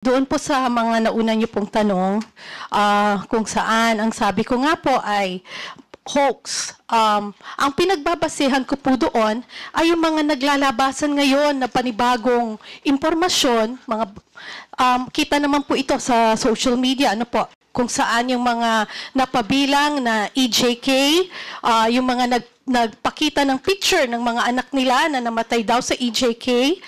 Doon po sa mga nauna niyo pong tanong, kung saan, ang sabi ko nga po ay hoax. Ang pinagbabasehan ko po doon ay yung mga naglalabasan ngayon na panibagong impormasyon, kita naman po ito sa social media, ano po, kung saan yung mga napabilang na EJK, yung mga nagpakita ng picture ng mga anak nila na namatay daw sa EJK,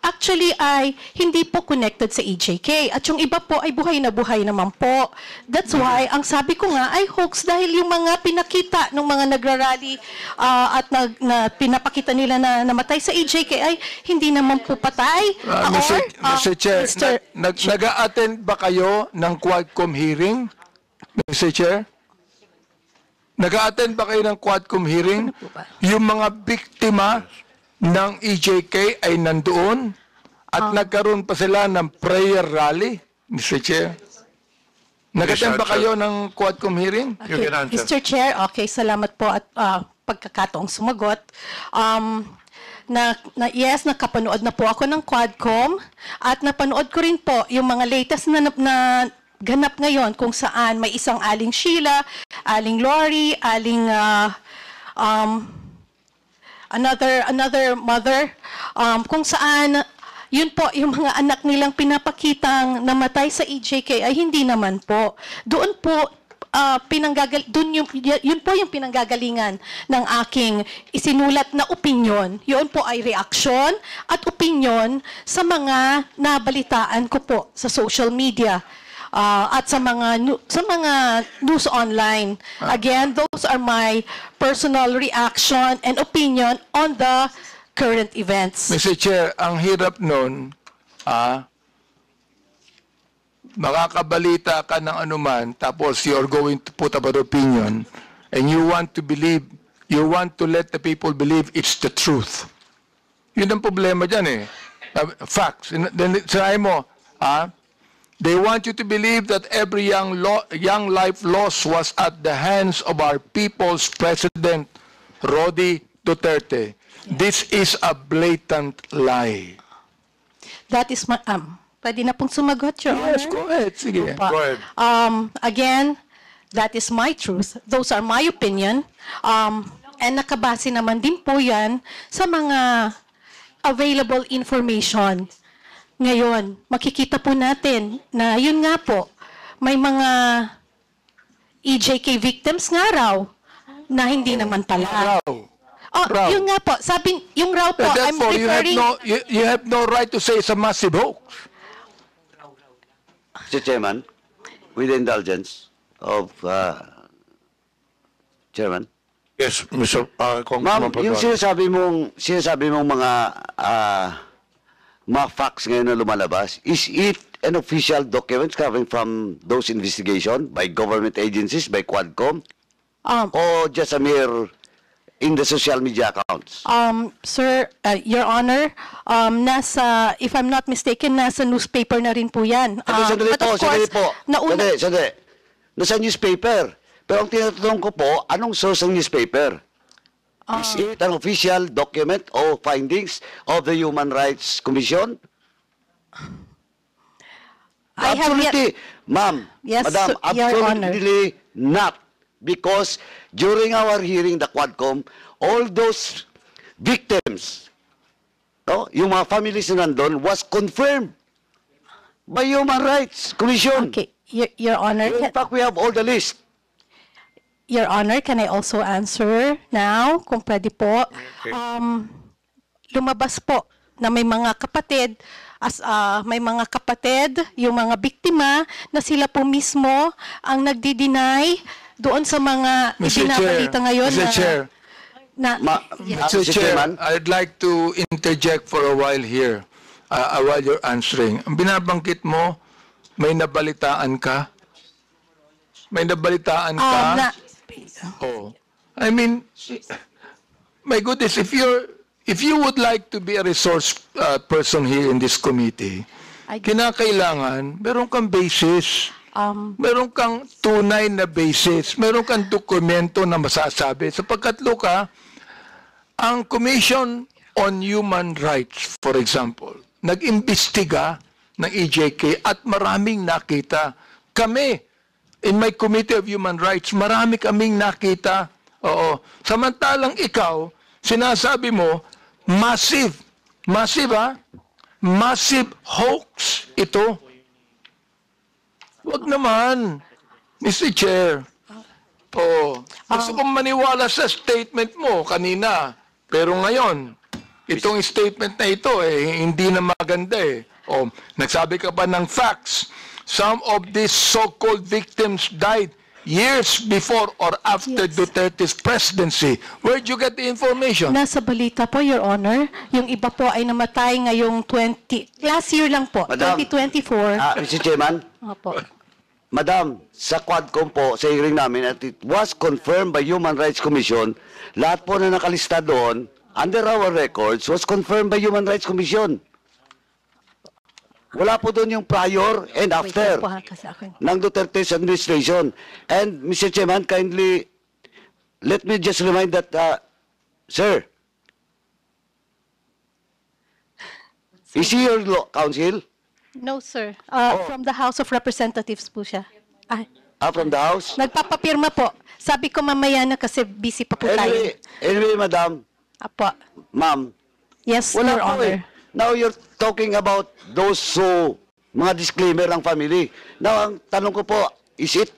actually ay hindi po connected sa EJK. At yung iba po ay buhay na buhay naman po. That's why, ang sabi ko nga ay hoax dahil yung mga pinakita ng mga nagrarally at pinapakita nila na namatay sa EJK ay hindi naman po patay. Mr. Chair, nag-a-attend ba kayo ng Quadcom hearing? Mr. Chair? Nag-a-attend ba kayo ng Quadcom hearing? Yung mga biktima ng EJK ay nandoon at nagkaroon pa sila ng prayer rally, Mr. Chair. Nag-attend ba kayo ng Quadcom hearing? Okay. Mr. Chair, okay, salamat po at pagkakataong sumagot. Yes, nakapanood na po ako ng Quadcom at napanood ko rin po yung mga latest na ganap ngayon kung saan may isang Aling Sheila, Aling Lori, Aling another mother, kung saan yun po, yung mga anak nilang pinapakitang namatay sa EJK ay hindi naman po. Doon po, yun po yung pinanggagalingan ng aking isinulat na opinyon. Yun po ay reaksyon at opinyon sa mga nabalitaan ko po sa social media. At sa mga news online. Again, those are my personal reaction and opinion on the current events. Mr. Chair, ang hirap nun, makakabalita ka ng anuman, tapos you're going to put up an opinion, and you want to let the people believe it's the truth. Yun ang problema dyan eh. Facts. Then, sinabi mo, they want you to believe that every young life lost was at the hands of our people's President, Rody Duterte. Yeah. This is a blatant lie. That is my... pwede na pong sumagot, Your Honor? Yes, go ahead. Sige. Go ahead. Again, that is my truth. Those are my opinion. And nakabase naman din po yan sa mga available information. Ngayon, makikita po natin na yun nga po, may mga EJK victims nga raw na hindi naman pala. Yun nga po, sabi, yung raw po, I'm referring... You have no right to say it's a massive hoax. Mr. Chairman, with the indulgence of Chairman. Yes, Mr. Ma'am, yung sinasabi mong mga facts ngayon na lumalabas, is it an official document coming from those investigation by government agencies, by Quadcom, or just a mere in the social media accounts? Sir, Your Honor, if I'm not mistaken, nasa newspaper na rin po yan. Sandali po. Nasa newspaper. Pero ang tinatanong ko po, anong source ng newspaper? Is it an official document or findings of the Human Rights Commission? Absolutely, ma'am, yes, madam, absolutely not. Because during our hearing, the Quadcom, all those victims, yung mga families na nandun, was confirmed by Human Rights Commission. Okay, Your Honor. In fact, we have all the list. Your Honor, can I also answer now, kung pwede po? Okay. Lumabas po na may mga kapatid, yung mga biktima, na sila po mismo ang nagdi-deny doon sa mga ibinabalita ngayon. Mr. Chair, Mr. Chairman, I'd like to interject for a while here, while you're answering. Ang binabanggit mo, may nabalitaan ka? May nabalitaan ka? Oh. I mean, my goodness, if you would like to be a resource person here in this committee, kinakailangan meron kang basis. Meron kang tunay na basis, meron kang dokumento na masasabi. Sapagkat, Luka, ang Commission on Human Rights, for example, nag-imbestiga ng EJK at maraming nakita. Kami, in my Committee of Human Rights, marami kaming nakita. Oo. Samantalang ikaw, sinasabi mo, massive hoax ito. Wag naman, Mr. Chair. Gusto kong maniwala sa statement mo kanina. Pero ngayon, itong statement na ito, hindi na maganda eh. Nagsabi ka pa ng facts. Some of these so-called victims died years before or after Yes. Duterte's presidency. Where'd you get the information? Nasa balita po, Your Honor. Yung iba po ay namatay ngayong last year lang po, Madam. 2024. Mr. Chairman, Opo. Madam, sa Quadcom po, sa hearing namin, at it was confirmed by Human Rights Commission, lahat po na nakalista doon, under our records, was confirmed by Human Rights Commission. Wala po doon yung prior and after Wait lang po, ha, kasi ako- ng Duterte's administration. And, Mr. Chairman, kindly, let me just remind that, sir, is he your counsel? No, sir. From the House of Representatives po siya. From the House? Nagpapapirma po. Sabi ko mamaya na kasi busy pa po tayo. Anyway, madam, Apo. ma'am, Yes, wala Your po Honor. Now you're talking about those mga disclaimer ng family. Now, ang tanong ko po, is it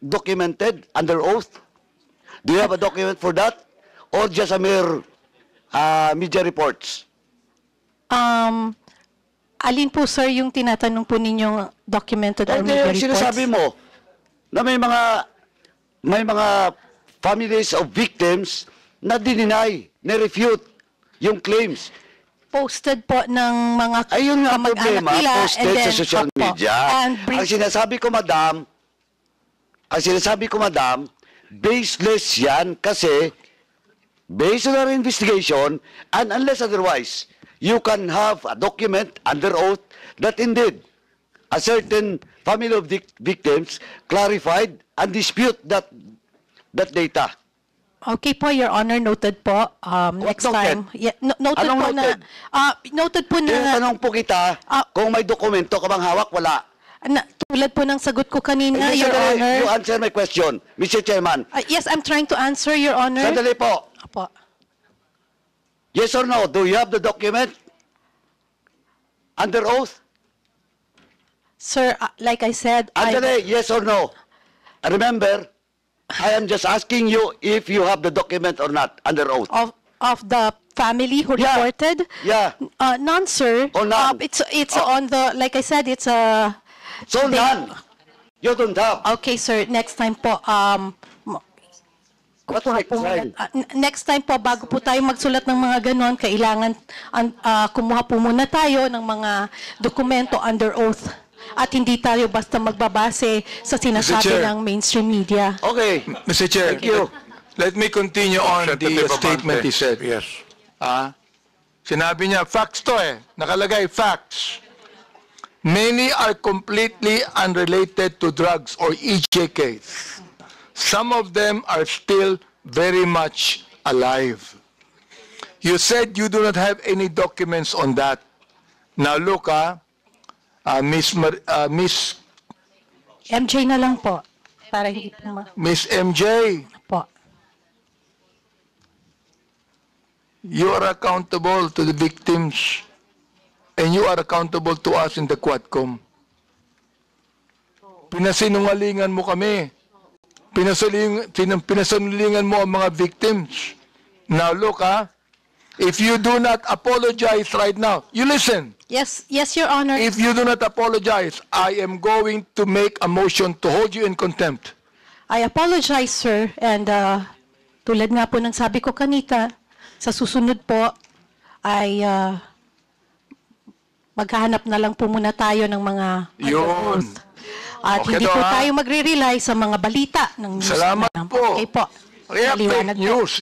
documented, under oath? Do you have a document for that? Or just a mere media reports? Alin po, sir, yung tinatanong po ninyong documented or Hindi, media yung reports? sinasabi mo na may mga families of victims na dininay, na-refute yung claims. Posted po ng mga Ayun nga ang kamag-anak problema, nila, and posted then, sa social opo, media. and Ang sinasabi ko, madam, baseless yan kasi based on our investigation, and unless otherwise, you can have a document under oath that indeed a certain family of victims clarified and dispute that data. Okay po, Your Honor, noted po. Next noted? time. Yeah, noted Anong po noted? noted po na, Tinatanong po kita, kung may dokumento ka bang hawak, wala. tulad po ng sagot ko kanina, Hindi, Your sandali, Honor. you answer my question, Mr. Chairman. Yes, I'm trying to answer, Your Honor. Sandali po. Apo. Yes or no? Do you have the document? Under oath? Sir, like I said, Andale, yes or no? Remember, I am just asking you if you have the document or not under oath. of the family who Yeah. reported? Yeah. None, sir. Oh, none. It's on the, like I said, it's a... So none. You don't have. Okay, sir. Next time po, What's next time? next time po, bago po tayo magsulat ng mga ganon, kailangan kumuha po muna tayo ng mga dokumento under oath. At hindi tayo basta magbabase sa sinasabi Chair. ng mainstream media. Okay. Mr. Chair, Thank you. let me continue on the Representative statement Abante. he said. Yes. Sinabi niya, facts to nakalagay, facts. Many are completely unrelated to drugs or EJKs. Some of them are still very much alive. You said you do not have any documents on that. Now look, Miss MJ na lang po. Para hindi po Miss MJ, po. you are accountable to the victims and you are accountable to us in the Quadcom. Pinasinungalingan mo kami. Pinasinungalingan mo ang mga victims. Now look, if you do not apologize right now, you listen. Yes, Your Honor. If you do not apologize, I am going to make a motion to hold you in contempt. I apologize, sir. And tulad nga po ng sabi ko kanita, sa susunod po ay maghahanap na lang po muna tayo ng mga Yun. under oath. At Okay hindi daw, po ha? tayo magre-rely sa mga balita ng news. Salamat na lang. po. Okay po. Kaya Maliwanag fake po. news.